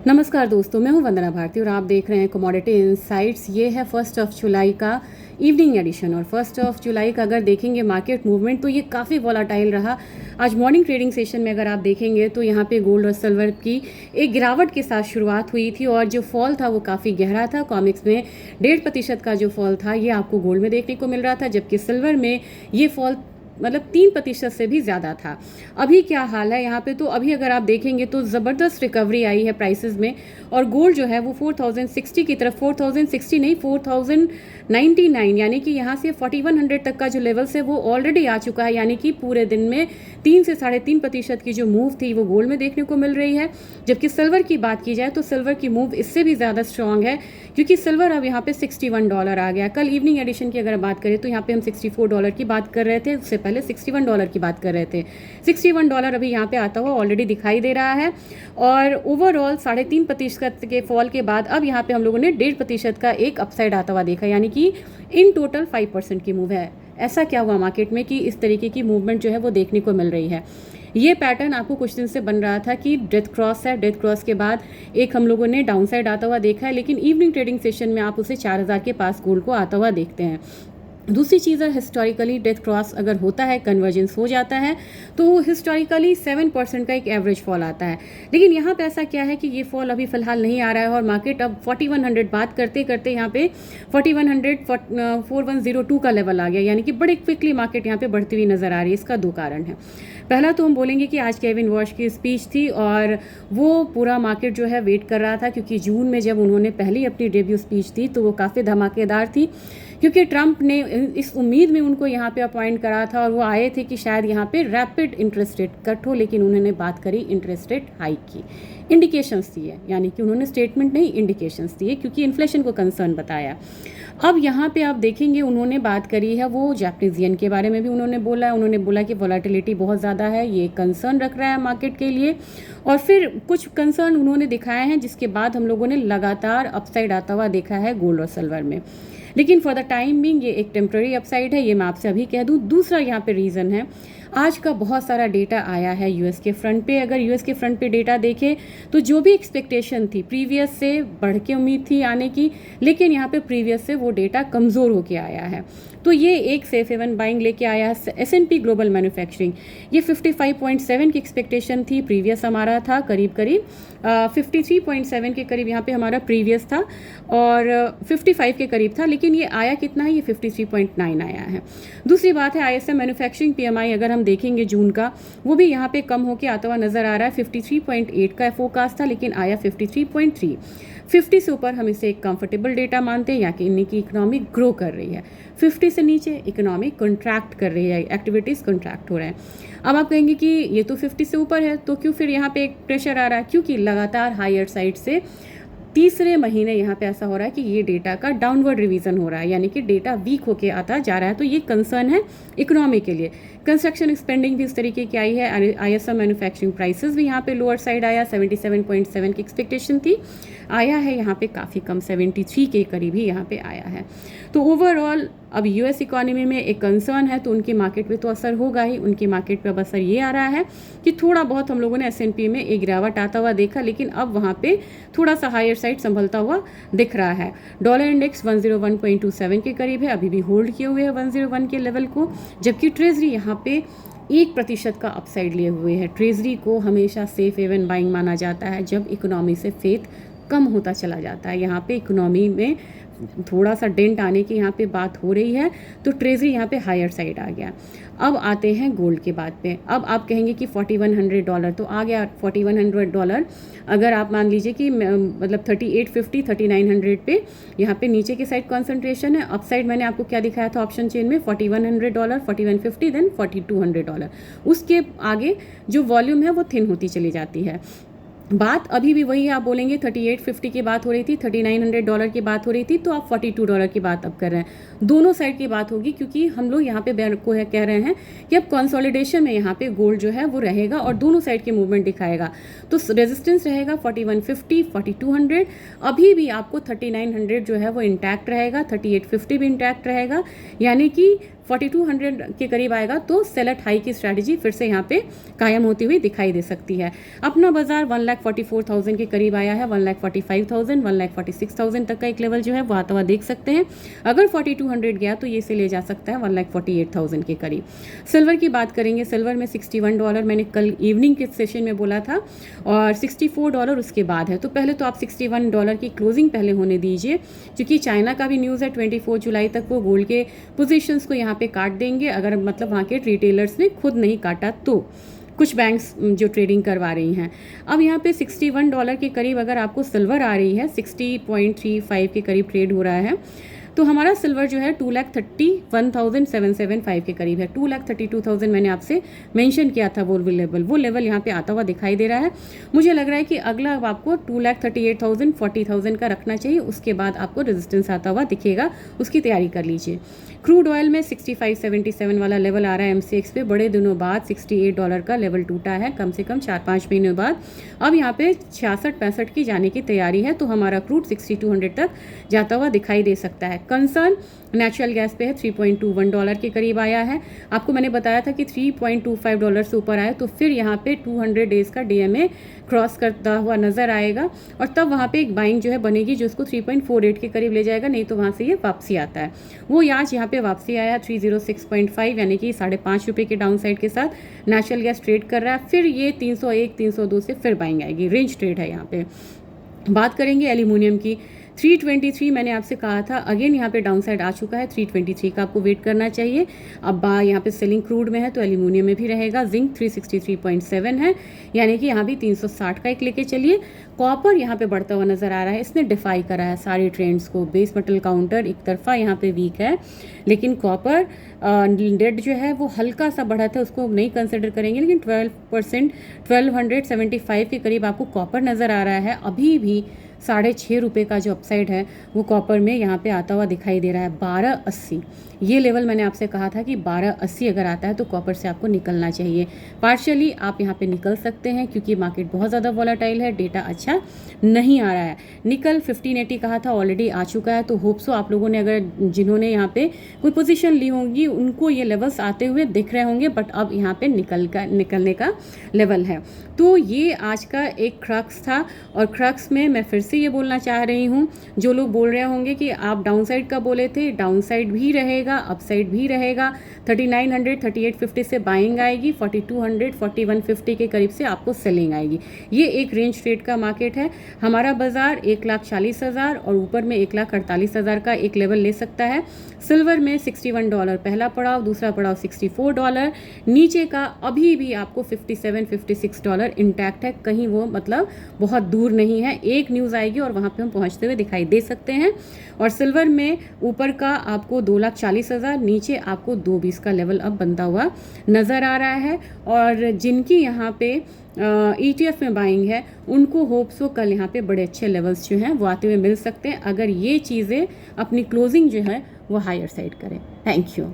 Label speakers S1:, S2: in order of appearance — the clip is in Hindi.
S1: नमस्कार दोस्तों, मैं हूं वंदना भारती और आप देख रहे हैं कमोडिटी इनसाइट्स। ये है 1 जुलाई का इवनिंग एडिशन और 1 जुलाई का अगर देखेंगे मार्केट मूवमेंट तो ये काफ़ी वॉलाटाइल रहा। आज मॉर्निंग ट्रेडिंग सेशन में अगर आप देखेंगे तो यहाँ पे गोल्ड और सिल्वर की एक गिरावट के साथ शुरुआत हुई थी और जो फॉल था वो काफ़ी गहरा था। कॉमिक्स में 1.5% का जो फॉल था ये आपको गोल्ड में देखने को मिल रहा था, जबकि सिल्वर में ये फॉल मतलब 3% से भी ज़्यादा था। अभी क्या हाल है यहाँ पे, तो अभी अगर आप देखेंगे तो ज़बरदस्त रिकवरी आई है प्राइसेस में और गोल्ड जो है वो 4060 की तरफ, 4060 नहीं 4099 यानी कि यहाँ से 4100 तक का जो लेवल्स है वो ऑलरेडी आ चुका है। यानी कि पूरे दिन में 3 से 3.5% की जो मूव थी वो गोल्ड में देखने को मिल रही है। जबकि सिल्वर की बात की जाए तो सिल्वर की मूव इससे भी ज़्यादा स्ट्रॉन्ग है, क्योंकि सिल्वर अब यहाँ पे $61 आ गया। कल इवनिंग एडिशन की अगर बात करें तो यहाँ पे हम $64 की बात कर रहे थे, उससे पहले $61 की बात कर रहे थे। $61 अभी यहाँ पे आता हुआ ऑलरेडी दिखाई दे रहा है और ओवरऑल 3.5% के फॉल के बाद अब यहाँ पे हम लोगों ने 1.5% का एक अपसाइड आता हुआ देखा, यानी कि इन टोटल 5% की मूव है। ऐसा क्या हुआ मार्केट में कि इस तरीके की मूवमेंट जो है वो देखने को मिल रही है। ये पैटर्न आपको कुछ दिन से बन रहा था कि डेथ क्रॉस है, डेथ क्रॉस के बाद एक हम लोगों ने डाउनसाइड आता हुआ देखा है, लेकिन इवनिंग ट्रेडिंग सेशन में आप उसे 4000 के पास गोल्ड को आता हुआ देखते हैं। दूसरी चीज़ है, हिस्टोरिकली डेथ क्रॉस अगर होता है, कन्वर्जेंस हो जाता है तो हिस्टोरिकली 7% का एक एवरेज फॉल आता है। लेकिन यहाँ पे ऐसा क्या है कि ये फॉल अभी फ़िलहाल नहीं आ रहा है और मार्केट अब 4100 बात करते करते यहाँ पे 4102 का लेवल आ गया, यानी कि बड़े क्विकली मार्केट यहाँ पे बढ़ती हुई नज़र आ रही है। इसका दो कारण है। पहला तो हम बोलेंगे कि आज केविन वॉश की स्पीच थी और वो पूरा मार्केट जो है वेट कर रहा था, क्योंकि जून में जब उन्होंने पहली अपनी डेब्यू स्पीच दी तो वो काफ़ी धमाकेदार थी, क्योंकि ट्रंप ने इस उम्मीद में उनको यहाँ पे अपॉइंट करा था और वो आए थे कि शायद यहाँ पे रैपिड इंटरेस्ट रेट कट हो, लेकिन उन्होंने बात करी इंटरेस्ट रेट हाइक की। इंडिकेशंस दिए, यानी कि उन्होंने स्टेटमेंट नहीं इंडिकेशंस दिए, क्योंकि इन्फ्लेशन को कंसर्न बताया। अब यहाँ पे आप देखेंगे उन्होंने बात करी है वो जापानीज येन के बारे में भी उन्होंने बोला कि वॉलेटिलिटी बहुत ज़्यादा है, ये कंसर्न रख रहा है मार्केट के लिए। और फिर कुछ कंसर्न उन्होंने दिखाए हैं जिसके बाद हम लोगों ने लगातार अपसाइड आता हुआ देखा है गोल्ड और सिल्वर में। लेकिन फॉर द टाइम बिंग ये एक टेम्प्रेरी अपसाइड है, ये मैं आपसे अभी कह दूं। दूसरा यहाँ पे रीज़न है, आज का बहुत सारा डेटा आया है यूएस के फ्रंट पे। अगर यूएस के फ्रंट पे डेटा देखें तो जो भी एक्सपेक्टेशन थी प्रीवियस से बढ़ के उम्मीद थी आने की, लेकिन यहाँ पे प्रीवियस से वो डेटा कमज़ोर होके आया है। तो ये एक सेफ हेवन बाइंग लेके आया है। S&P ग्लोबल मैन्युफैक्चरिंग ये 55.7 की एक्सपेक्टेशन थी, प्रीवियस हमारा था करीब 53.7 के करीब यहाँ पे हमारा प्रीवियस था और 55 के करीब था, लेकिन ये आया कितना है, ये 53.9 आया है। दूसरी बात है ISM मैन्युफैक्चरिंग PMI अगर हम देखेंगे जून का, वो भी यहाँ पे कम होके आता हुआ नज़र आ रहा है। 53.8 का फोरकास्ट था, लेकिन आया 53.3। 50 से ऊपर हम इसे एक कंफर्टेबल डेटा मानते हैं, या कि इन्हीं की इकोनॉमी ग्रो कर रही है। 50 से नीचे इकोनॉमी कंट्रैक्ट कर रही है, एक्टिविटीज़ कंट्रैक्ट हो रहे हैं। अब आप कहेंगे कि ये तो 50 से ऊपर है, तो क्यों फिर यहाँ पे एक प्रेशर आ रहा है? क्योंकि लगातार हायर साइड से तीसरे महीने यहाँ पे ऐसा हो रहा है कि ये डेटा का डाउनवर्ड रिवीजन हो रहा है, यानी कि डेटा वीक होके आता जा रहा है। तो ये कंसर्न है इकोनॉमी के लिए। कंस्ट्रक्शन स्पेंडिंग भी इस तरीके की आई है। ISM मैन्युफैक्चरिंग प्राइसेस भी यहाँ पे लोअर साइड आया, 77.7 की एक्सपेक्टेशन थी, आया है यहाँ पे काफ़ी कम, 73 के करीब ही यहाँ पे आया है। तो ओवरऑल अब यूएस इकोनॉमी में एक कंसर्न है, तो उनकी मार्केट पे तो असर होगा ही। उनकी मार्केट पे अब असर ये आ रहा है कि थोड़ा बहुत हम लोगों ने S&P में एक गिरावट आता हुआ देखा, लेकिन अब वहाँ पे थोड़ा सा हायर साइड संभलता हुआ दिख रहा है। डॉलर इंडेक्स 101.27 के करीब है, अभी भी होल्ड किए हुए है 101 के लेवल को, जबकि ट्रेजरी यहाँ पे 1% का अपसाइड लिए हुए है। ट्रेजरी को हमेशा सेफ हेवन बाइंग माना जाता है जब इकोनॉमी से फेथ कम होता चला जाता है। यहाँ पे इकोनॉमी में थोड़ा सा डेंट आने की यहाँ पे बात हो रही है, तो ट्रेजरी यहाँ पे हायर साइड आ गया। अब आते हैं गोल्ड के बात पे। अब आप कहेंगे कि $4100 तो आ गया। $4100 अगर आप मान लीजिए कि मतलब 3850 3900 पे यहाँ पे नीचे की साइड कॉन्सेंट्रेशन है। अप साइड मैंने आपको क्या दिखाया था ऑप्शन चेन में, $4100 4150 देन $4200। उसके आगे जो वॉल्यूम है वो थिन होती चली जाती है। बात अभी भी वही है। आप बोलेंगे 3850 की बात हो रही थी, $3900 की बात हो रही थी, तो आप $42 की बात अब कर रहे हैं। दोनों साइड की बात होगी, क्योंकि हम लोग यहाँ पे कह रहे हैं कि अब कंसोलिडेशन में यहाँ पे गोल्ड जो है वो रहेगा और दोनों साइड की मूवमेंट दिखाएगा। तो रेजिस्टेंस रहेगा 4150 4200। अभी भी आपको 3900 जो है वो इंटैक्ट रहेगा, 3850 भी इंटैक्ट रहेगा, यानी कि 4200 के करीब आएगा तो सेल एट हाई की स्ट्रैटेजी फिर से यहाँ पे कायम होती हुई दिखाई दे सकती है। अपना बाजार 1,44,000 के करीब आया है, 1,45,000, 1,46,000 तक का एक लेवल जो है वो आता हुआ देख सकते हैं। अगर 4200 गया तो ये से ले जा सकता है 1,48,000 के करीब। सिल्वर की बात करेंगे, सिल्वर में $61 मैंने कल इवनिंग के सेशन में बोला था और $64 उसके बाद है। तो पहले तो आप $61 की क्लोजिंग पहले होने दीजिए, क्योंकि चाइना का भी न्यूज़ है 24 जुलाई तक वो गोल्ड के पोजीशंस को यहाँ पे काट देंगे, अगर मतलब वहाँ के रिटेलर्स ने खुद नहीं काटा तो कुछ बैंक्स जो ट्रेडिंग करवा रही हैं। अब यहाँ पे $61 के करीब अगर आपको सिल्वर आ रही है, 60.35 के करीब ट्रेड हो रहा है, तो हमारा सिल्वर जो है 2,31,775 के करीब है। 2,32,000 मैंने आपसे मेंशन किया था वो लेवल यहाँ पे आता हुआ दिखाई दे रहा है। मुझे लग रहा है कि अगला अब आपको 2,38,000 40,000 का रखना चाहिए, उसके बाद आपको रेजिस्टेंस आता हुआ दिखेगा, उसकी तैयारी कर लीजिए। क्रूड ऑयल में 65.77 वाला लेवल आ रहा है MCX पे, बड़े दिनों बाद $68 का लेवल टूटा है, कम से कम 4-5 महीनों बाद। अब यहाँ पे 66-65 की जाने की तैयारी है, तो हमारा क्रूड 6200 तक जाता हुआ दिखाई दे सकता है। कंसर्न नेचुरल गैस पे है, $3.21 के करीब आया है। आपको मैंने बताया था कि $3.25 से ऊपर आए तो फिर यहाँ पे 200 डेज का DMA क्रॉस करता हुआ नजर आएगा और तब वहाँ पे एक बाइंग जो है बनेगी जो उसको 3.48 के करीब ले जाएगा, नहीं तो वहाँ से ये वापसी आता है। वो आज यहाँ पे वापसी आया 306.5 यानी कि ₹5.5 के डाउन साइड के साथ नेचुरल गैस ट्रेड कर रहा है। फिर ये 301 302 से फिर बाइंग आएगी, रेंज ट्रेड है यहाँ पे। बात करेंगे एल्यूमिनियम की, 323 मैंने आपसे कहा था, अगेन यहाँ पे डाउन साइड आ चुका है, 323 का आपको वेट करना चाहिए। अब यहाँ पे सेलिंग क्रूड में है तो एल्यूमिनियम में भी रहेगा। जिंक 363.7 है, यानी कि यहाँ भी 360 का एक लेके चलिए। कॉपर यहाँ पे बढ़ता हुआ नजर आ रहा है, इसने डिफाई करा है सारे ट्रेंड्स को। बेस मेटल काउंटर एक तरफा यहाँ पे वीक है, लेकिन कॉपर डेड जो है वो हल्का सा बढ़ा था, उसको नहीं कंसिडर करेंगे, लेकिन 12% 1275 के करीब आपको कॉपर नज़र आ रहा है। अभी भी ₹6.5 का जो अपसाइड है वो कॉपर में यहाँ पे आता हुआ दिखाई दे रहा है। 1280 ये लेवल मैंने आपसे कहा था कि 1280 अगर आता है तो कॉपर से आपको निकलना चाहिए। पार्शियली आप यहाँ पे निकल सकते हैं क्योंकि मार्केट बहुत ज़्यादा वॉलेटाइल है, डेटा अच्छा नहीं आ रहा है। निकल 1580 कहा था, ऑलरेडी आ चुका है, तो होप सो आप लोगों ने अगर जिन्होंने यहाँ पे कोई पोजीशन ली होंगी उनको ये लेवल्स आते हुए दिख रहे होंगे, बट अब यहाँ पे निकलने का लेवल है। तो ये आज का एक क्रक्स था, और क्रक्स में मैं फिर से ये बोलना चाह रही हूँ, जो लोग बोल रहे होंगे कि आप डाउन साइड का बोले थे, डाउन साइड भी रहेगा, अपसाइड भी रहेगा। 3900 3850 से बाइंग आएगी, 4200 4150 के करीब से आपको सेलिंग आएगी। ये एक रेंज ट्रेड का मार्केट है। हमारा बाजार 1,40,000 और ऊपर में 1,48,000 का एक लेवल ले सकता है। सिल्वर में $61 पहला पड़ाव, दूसरा पड़ाव $64, नीचे का अभी भी आपको $57-56 इंटैक्ट है, कहीं वो मतलब बहुत दूर नहीं है। एक न्यूज़ आएगी और वहाँ पे हम पहुँचते हुए दिखाई दे सकते हैं। और सिल्वर में ऊपर का आपको 2,40,000, नीचे आपको 220 का लेवल अब बनता हुआ नज़र आ रहा है। और जिनकी यहाँ पे ETF में बाइंग है उनको होप्स हो कल यहाँ पे बड़े अच्छे लेवल्स जो हैं वो आते हुए मिल सकते हैं, अगर ये चीज़ें अपनी क्लोजिंग जो है वो हायर साइड करें। Thank you.